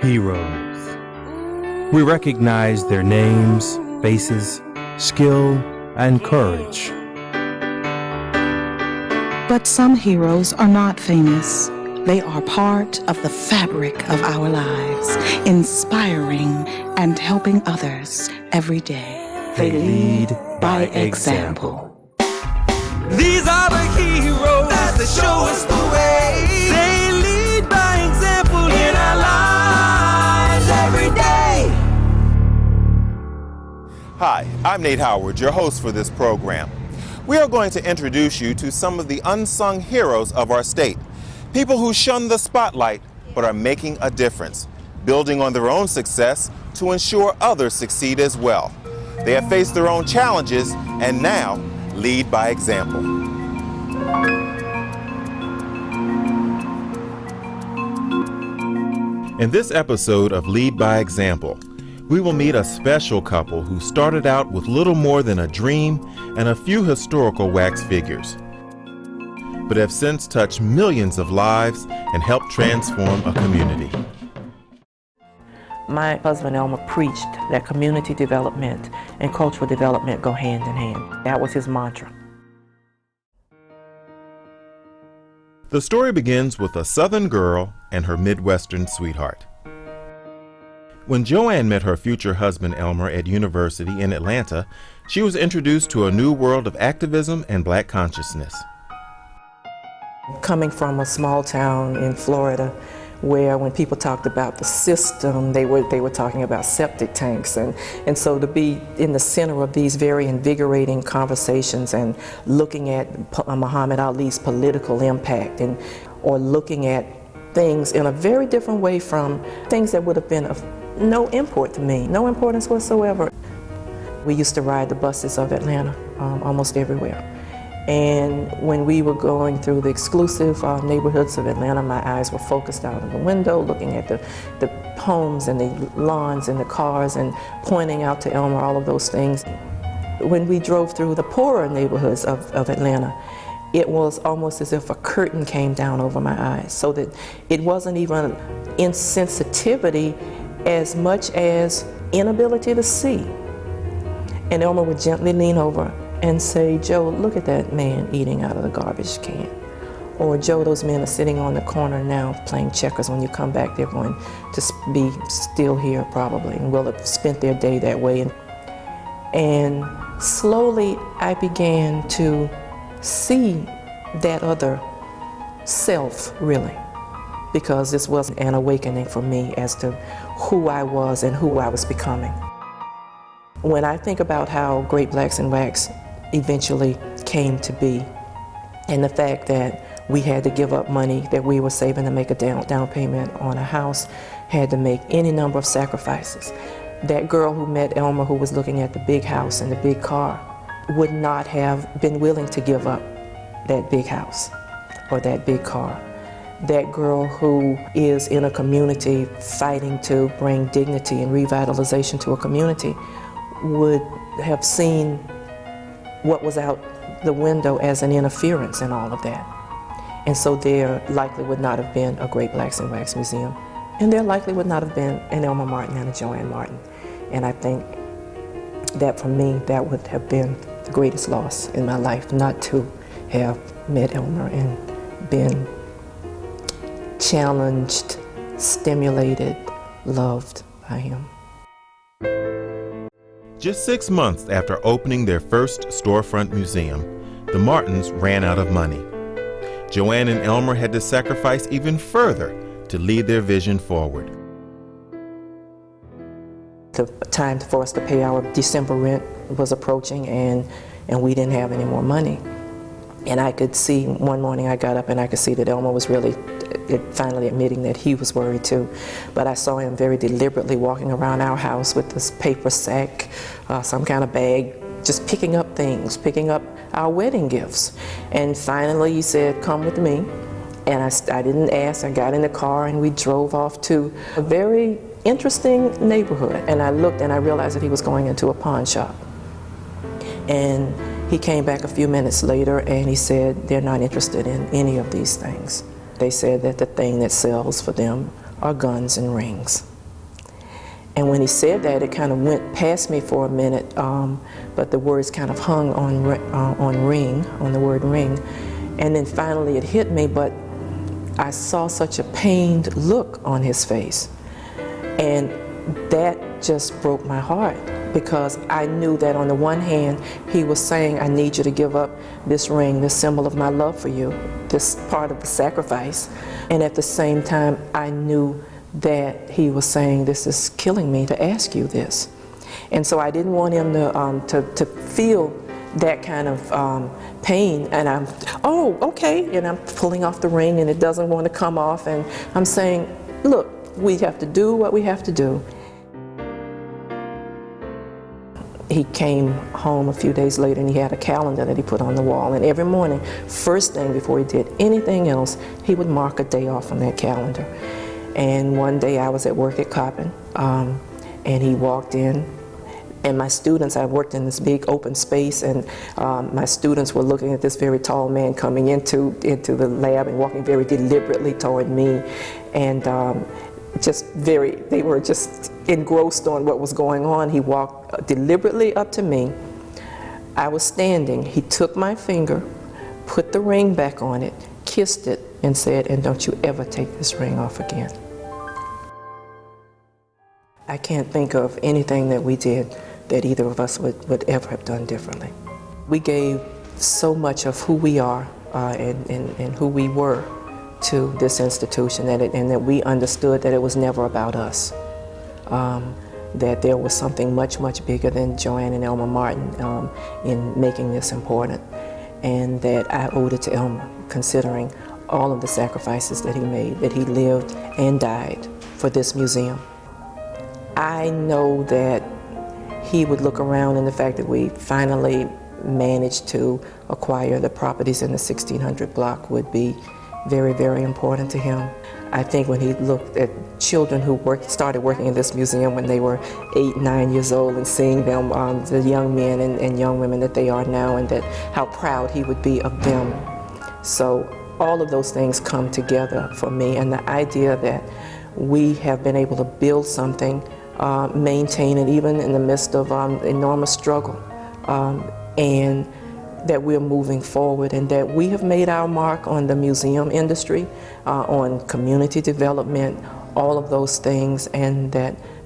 heroes. We recognize their names, faces, skill, and courage. But some heroes are not famous. They are part of the fabric of our lives, inspiring and helping others every day. They lead by example. These are the heroes that show us the way. They lead by example in our lives every day. Hi, I'm Nate Howard, your host for this program. We are going to introduce you to some of the unsung heroes of our state. People who shun the spotlight but are making a difference, building on their own success to ensure others succeed as well. They have faced their own challenges and now lead by example. In this episode of Lead by Example, we will meet a special couple who started out with little more than a dream and a few historical wax figures, but have since touched millions of lives and helped transform a community. My husband Elmer preached that community development and cultural development go hand in hand. That was his mantra. The story begins with a Southern girl and her Midwestern sweetheart. When Joanne met her future husband Elmer at university in Atlanta, she was introduced to a new world of activism and Black consciousness. Coming from a small town in Florida, where when people talked about the system, they were talking about septic tanks, and so to be in the center of these very invigorating conversations and looking at Muhammad Ali's political impact or looking at things in a very different way from things that would have been of no import to me, no importance whatsoever. We used to ride the buses of Atlanta almost everywhere. And when we were going through the exclusive neighborhoods of Atlanta, my eyes were focused out of the window, looking at the homes and the lawns and the cars and pointing out to Elmer all of those things. When we drove through the poorer neighborhoods of Atlanta, it was almost as if a curtain came down over my eyes, so that it wasn't even insensitivity as much as inability to see. And Elmer would gently lean over and say, "Joe, look at that man eating out of the garbage can." Or, "Joe, those men are sitting on the corner now playing checkers. When you come back, they're going to be still here probably and will have spent their day that way." And slowly I began to see that other self, really, because this was an awakening for me as to who I was and who I was becoming. When I think about how Great Blacks in Wax eventually came to be, and the fact that we had to give up money that we were saving to make a down payment on a house, had to make any number of sacrifices. That girl who met Elmer, who was looking at the big house and the big car, would not have been willing to give up that big house or that big car. That girl who is in a community fighting to bring dignity and revitalization to a community would have seen what was out the window as an interference in all of that. And so there likely would not have been a Great Blacks in Wax Museum, and there likely would not have been an Elmer Martin and a Joanne Martin. And I think that for me, that would have been the greatest loss in my life, not to have met Elmer and been challenged, stimulated, loved by him. Just 6 months after opening their first storefront museum, the Martins ran out of money. Joanne and Elmer had to sacrifice even further to lead their vision forward. The time for us to pay our December rent was approaching, and we didn't have any more money. And I could see, one morning I got up and I could see that Elmer was really finally admitting that he was worried too. But I saw him very deliberately walking around our house with this paper sack, some kind of bag, just picking up things, picking up our wedding gifts. And finally he said, "Come with me." And I didn't ask. I got in the car and we drove off to a very interesting neighborhood. And I looked and I realized that he was going into a pawn shop. And he came back a few minutes later and he said they're not interested in any of these things. They said that the thing that sells for them are guns and rings. And when he said that, it kind of went past me for a minute, but the words kind of hung on the word ring. And then finally it hit me, but I saw such a pained look on his face. And that just broke my heart, because I knew that on the one hand, he was saying, I need you to give up this ring, this symbol of my love for you, this part of the sacrifice. And at the same time, I knew that he was saying, this is killing me to ask you this. And so I didn't want him to feel that kind of pain. And I'm, oh, okay, and I'm pulling off the ring and it doesn't want to come off. And I'm saying, look, we have to do what we have to do. He came home a few days later and he had a calendar that he put on the wall, and every morning, first thing before he did anything else, he would mark a day off on that calendar. And one day I was at work at Coppin, and he walked in, and my students, I worked in this big open space, and my students were looking at this very tall man coming into the lab and walking very deliberately toward me, and they were just engrossed on what was going on. He walked deliberately up to me. I was standing. He took my finger, put the ring back on it, kissed it, and said, and don't you ever take this ring off again. I can't think of anything that we did that either of us would ever have done differently. We gave so much of who we are and who we were to this institution, and that we understood that it was never about us, that there was something much, much bigger than Joanne and Elmer Martin in making this important, and that I owed it to Elmer, considering all of the sacrifices that he made, that he lived and died for this museum. I know that he would look around, and the fact that we finally managed to acquire the properties in the 1600 block would be very, very important to him. I think when he looked at children who started working in this museum when they were 8, 9 years old, and seeing them, the young men and young women that they are now, and that how proud he would be of them. So all of those things come together for me, and the idea that we have been able to build something, maintain it even in the midst of enormous struggle, and that we're moving forward, and that we have made our mark on the museum industry, on community development, all of those things, and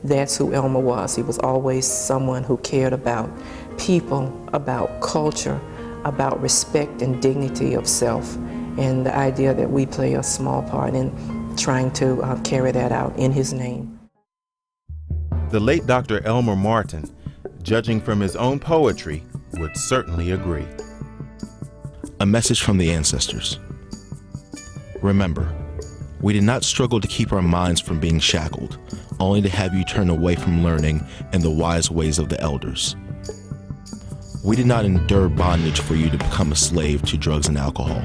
that's who Elmer was. He was always someone who cared about people, about culture, about respect and dignity of self, and the idea that we play a small part in trying to carry that out in his name. The late Dr. Elmer Martin, judging from his own poetry, would certainly agree. A message from the ancestors. Remember, we did not struggle to keep our minds from being shackled, only to have you turn away from learning in the wise ways of the elders. We did not endure bondage for you to become a slave to drugs and alcohol.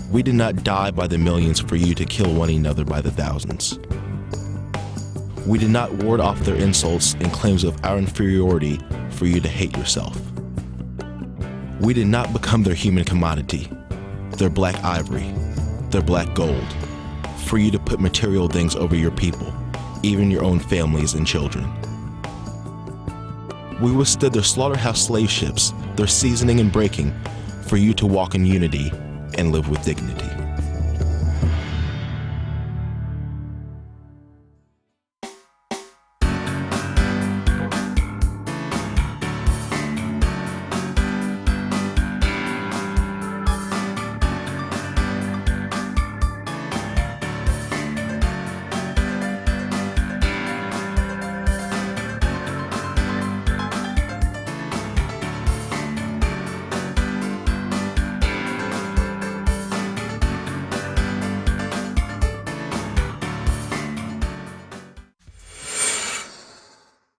We did not die by the millions for you to kill one another by the thousands. We did not ward off their insults and claims of our inferiority for you to hate yourself. We did not become their human commodity, their black ivory, their black gold, for you to put material things over your people, even your own families and children. We withstood their slaughterhouse slave ships, their seasoning and breaking, for you to walk in unity and live with dignity.